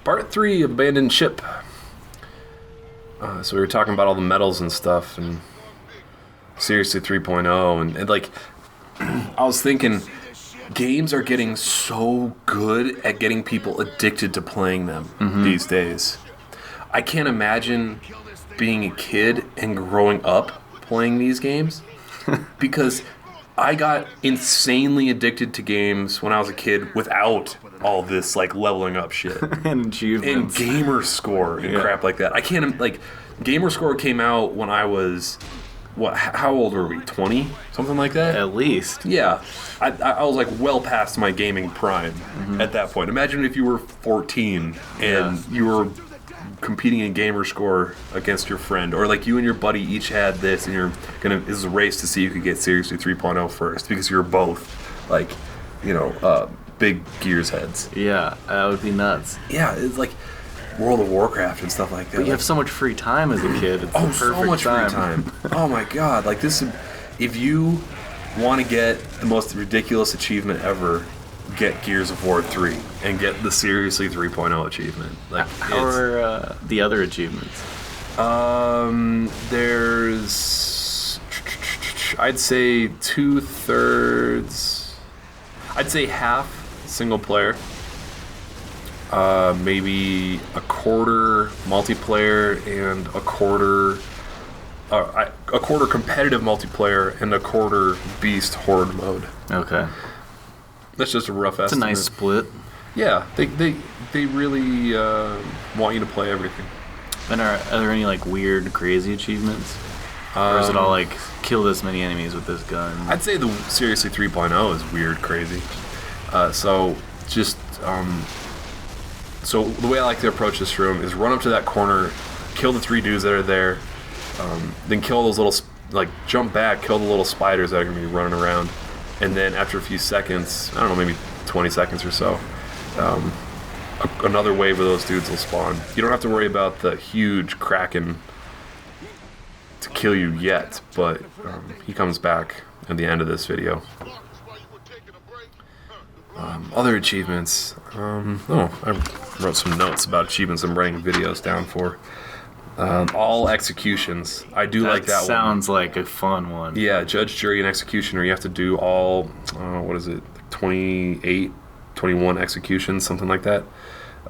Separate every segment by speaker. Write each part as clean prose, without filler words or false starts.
Speaker 1: Part 3, Abandoned Ship. So we were talking about all the medals and stuff, and Seriously 3.0, and like, I was thinking, games are getting so good at getting people addicted to playing them these days. I can't imagine being a kid and growing up playing these games, because I got insanely addicted to games when I was a kid without all this like leveling up shit
Speaker 2: And achievements.
Speaker 1: and gamer score and crap like that. I can't like gamer score came out when I was how old were we? 20, something like that.
Speaker 2: At least.
Speaker 1: Yeah, I was like well past my gaming prime at that point. Imagine if you were 14 and you were competing in gamer score against your friend, or like you and your buddy each had this, and this is a race to see who could get Seriously 3.0 first, because you're both like, big Gears heads.
Speaker 2: Yeah, that would be nuts.
Speaker 1: Yeah, it's like World of Warcraft and stuff like that.
Speaker 2: But you have so much free time as a kid. It's the perfect
Speaker 1: so much
Speaker 2: time.
Speaker 1: free time. Oh my god, like this, if you want to get the most ridiculous achievement ever, get Gears of War 3 and get the Seriously 3.0 achievement. Like,
Speaker 2: How are the other achievements?
Speaker 1: There's, I'd say 2/3, I'd say half single player, maybe a quarter multiplayer, and a quarter competitive multiplayer, and a quarter beast horde mode.
Speaker 2: Okay.
Speaker 1: That's just a rough estimate.
Speaker 2: It's a nice split.
Speaker 1: Yeah, they really want you to play everything.
Speaker 2: And are there any like weird, crazy achievements? Or is it all like kill this many enemies with this gun?
Speaker 1: I'd say the Seriously 3.0 is weird, crazy. So the way I like to approach this room is run up to that corner, kill the 3 dudes that are there, then kill those little, jump back, kill the little spiders that are going to be running around, and then after a few seconds, I don't know, maybe 20 seconds or so, another wave of those dudes will spawn. You don't have to worry about the huge Kraken to kill you yet, but he comes back at the end of this video. Other achievements. I wrote some notes about achievements I'm writing videos down for. All executions. I do like that one.
Speaker 2: Sounds like a fun one.
Speaker 1: Yeah, judge, jury, and executioner. You have to do all, 28, 21 executions, something like that.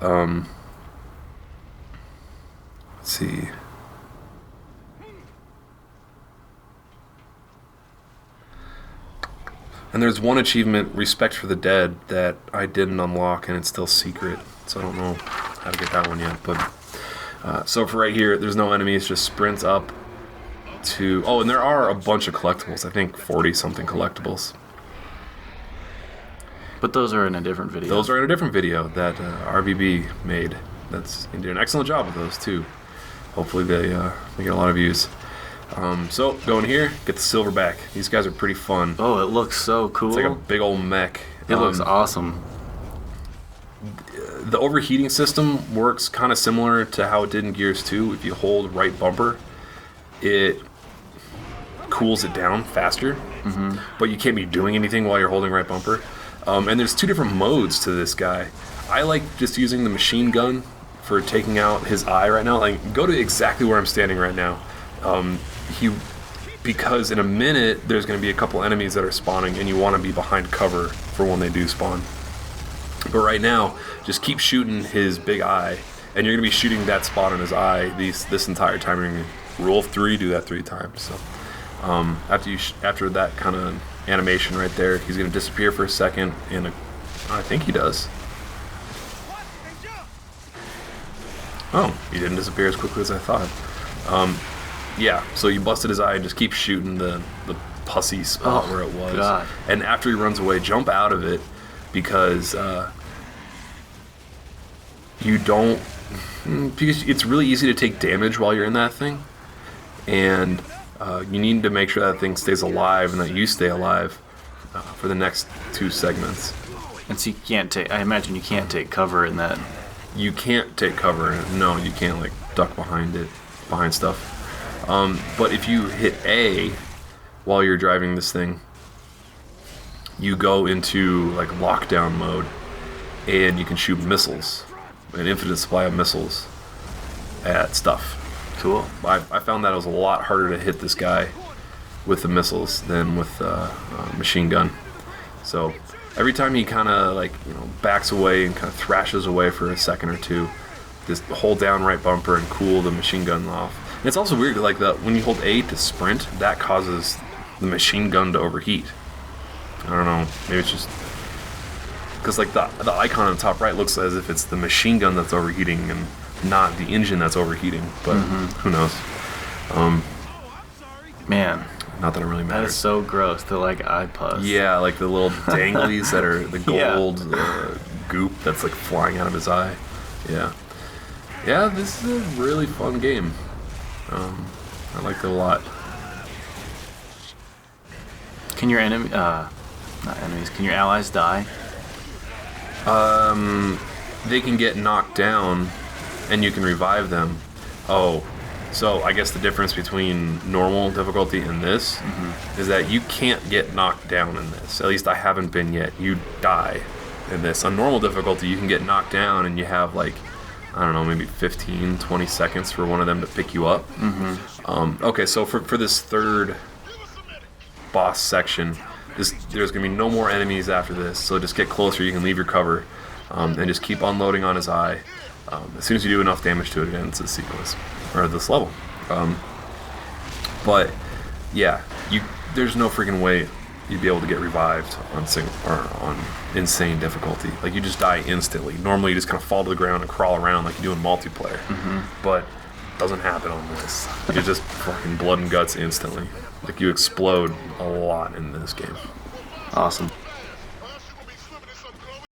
Speaker 1: Let's see. And there's one achievement, Respect for the Dead, that I didn't unlock, and it's still secret, so I don't know how to get that one yet. But so for right here, there's no enemies, just sprint up to... Oh, and there are a bunch of collectibles. I think 40-something collectibles. But
Speaker 2: those are in a different video.
Speaker 1: Those are in a different video that RBB made. They did an excellent job with those, too. Hopefully they get a lot of views. So, go in here, get the Silverback. These guys are pretty fun.
Speaker 2: Oh, it looks so cool.
Speaker 1: It's like a big old mech.
Speaker 2: It looks awesome.
Speaker 1: The overheating system works kind of similar to how it did in Gears 2. If you hold right bumper, it cools it down faster. Mm-hmm. But you can't be doing anything while you're holding right bumper. And there's 2 different modes to this guy. I like just using the machine gun for taking out his eye right now. Like, go to exactly where I'm standing right now. Because in a minute there's going to be a couple enemies that are spawning, and you want to be behind cover for when they do spawn. But right now, just keep shooting his big eye, and you're going to be shooting that spot in his eye this entire time. You're going to roll 3, do that 3 times. So after that kind of animation right there, he's going to disappear for a second, and I think he does. Oh, he didn't disappear as quickly as I thought. Yeah, so you busted his eye and just keep shooting the pussy spot where it was.
Speaker 2: God.
Speaker 1: And after he runs away, jump out of it, because because it's really easy to take damage while you're in that thing, and you need to make sure that thing stays alive and that you stay alive for the next 2 segments.
Speaker 2: And so you can't I imagine you can't take cover in that.
Speaker 1: You can't take cover. No, you can't duck behind stuff. But if you hit A while you're driving this thing, you go into lockdown mode, and you can shoot missiles an infinite supply of missiles at stuff.
Speaker 2: Cool.
Speaker 1: I found that it was a lot harder to hit this guy with the missiles than with machine gun. So every time he kind of like backs away and kind of thrashes away for a second or two, just hold down right bumper and cool the machine gun off. And it's also weird, like when you hold A to sprint, that causes the machine gun to overheat. I don't know, maybe it's just because like the icon on the top right looks as if it's the machine gun that's overheating and not the engine that's overheating. But who knows?
Speaker 2: Man,
Speaker 1: not that it really
Speaker 2: that
Speaker 1: matters.
Speaker 2: is so gross. The like eye pus.
Speaker 1: Yeah, like the little danglies that are the gold goop that's like flying out of his eye. Yeah. Yeah, this is a really fun game. I liked it a lot.
Speaker 2: Can your not enemies, can your allies die?
Speaker 1: They can get knocked down and you can revive them. Oh, so I guess the difference between normal difficulty and this is that you can't get knocked down in this. At least I haven't been yet. You die in this. On normal difficulty, you can get knocked down and you have like, I don't know, maybe 15, 20 seconds for one of them to pick you up. Okay, so for this third boss section, there's going to be no more enemies after this, so just get closer, you can leave your cover, and just keep unloading on his eye. As soon as you do enough damage to it, it ends the sequence, or this level. But, yeah, there's no freaking way you'd be able to get revived on insane difficulty. Like, you just die instantly. Normally, you just kind of fall to the ground and crawl around like you do in multiplayer. But it doesn't happen on this. You're just fucking blood and guts instantly. Like, you explode a lot in this game.
Speaker 2: Awesome.